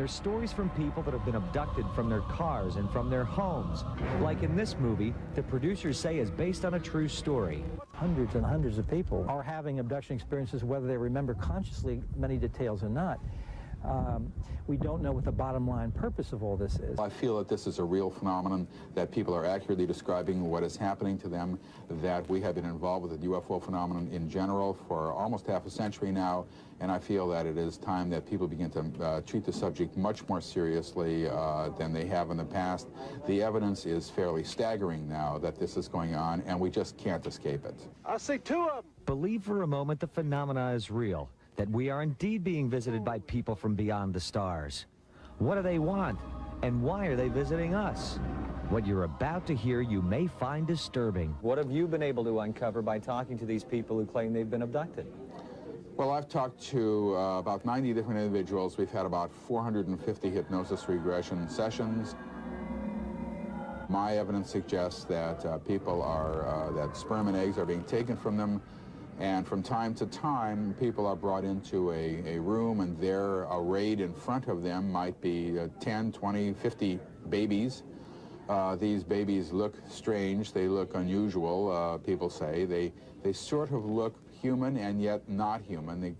they're stories from people that have been abducted from their cars and from their homes. Like in this movie, the producers say is based on a true story. Hundreds and hundreds of people are having abduction experiences, whether they remember consciously many details or not. We don't know what the bottom line purpose of all this is. I feel that this is a real phenomenon, that people are accurately describing what is happening to them, that we have been involved with the UFO phenomenon in general for almost half a century now, and I feel that it is time that people begin to treat the subject much more seriously than they have in the past. The evidence is fairly staggering now that this is going on, and we just can't escape it. I see two of them. Believe for a moment the phenomena is real, that we are indeed being visited by people from beyond the stars. What do they want, and why are they visiting us? What you're about to hear you may find disturbing. What have you been able to uncover by talking to these people who claim they've been abducted? Well, I've talked to about 90 different individuals. We've had about 450 hypnosis regression sessions. My evidence suggests that people are, that sperm and eggs are being taken from them, and from time to time, people are brought into a room, and there, arrayed in front of them, might be 10, 20, 50 babies. These babies look strange, they look unusual, people say. They sort of look human and yet not human.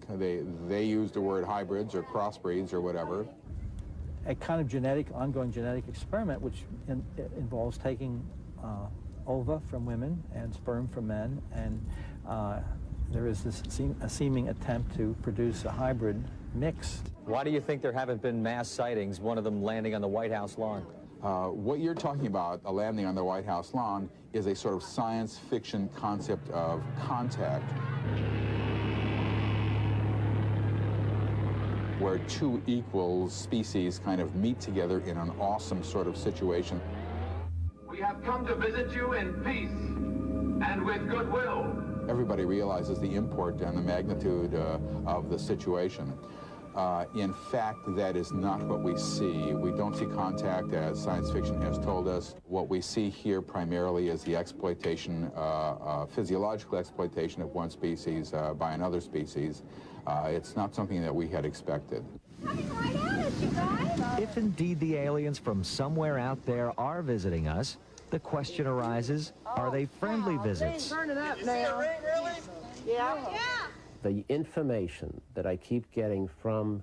They use the word hybrids or crossbreeds or whatever. A kind of ongoing genetic experiment which involves taking ova from women and sperm from men, and there is this a seeming attempt to produce a hybrid mix. Why do you think there haven't been mass sightings, one of them landing on the White House lawn? What you're talking about, a landing on the White House lawn, is a sort of science fiction concept of contact, where two equal species kind of meet together in an awesome sort of situation. We have come to visit you in peace and with goodwill. Everybody realizes the import and the magnitude of the situation. In fact, that is not what we see. We don't see contact as science fiction has told us. What we see here primarily is the exploitation, physiological exploitation of one species by another species. It's not something that we had expected. If indeed the aliens from somewhere out there are visiting us, the question arises, are they friendly visits? Turn it up now. Yeah. The information that I keep getting from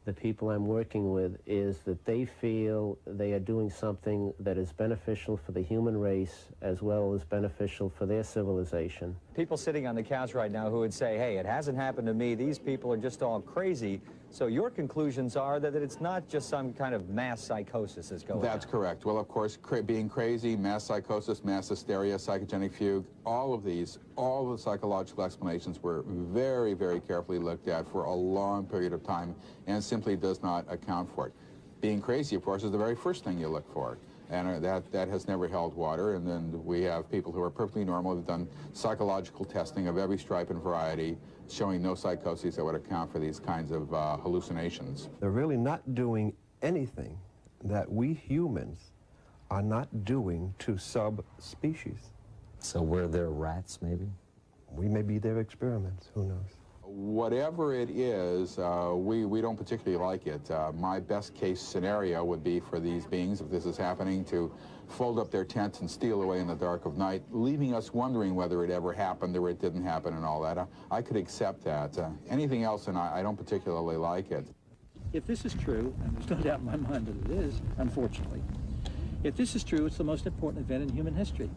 the people I'm working with is that they feel they are doing something that is beneficial for the human race as well as beneficial for their civilization. People sitting on the couch right now who would say, hey, it hasn't happened to me, these people are just all crazy. So your conclusions are that it's not just some kind of mass psychosis that's going on. That's correct. Well, of course, being crazy, mass psychosis, mass hysteria, psychogenic fugue, all the psychological explanations were very, very carefully looked at for a long period of time and simply does not account for it. Being crazy, of course, is the very first thing you look for. And that has never held water. And then we have people who are perfectly normal, who've done psychological testing of every stripe and variety, showing no psychoses that would account for these kinds of hallucinations. They're really not doing anything that we humans are not doing to subspecies. So we're their rats, maybe? We may be their experiments, who knows? Whatever it is, we don't particularly like it. My best case scenario would be for these beings, if this is happening, to fold up their tents and steal away in the dark of night, leaving us wondering whether it ever happened or it didn't happen and all that. I could accept that. Anything else, and I don't particularly like it. If this is true, and there's no doubt in my mind that it is, unfortunately, if this is true, it's the most important event in human history.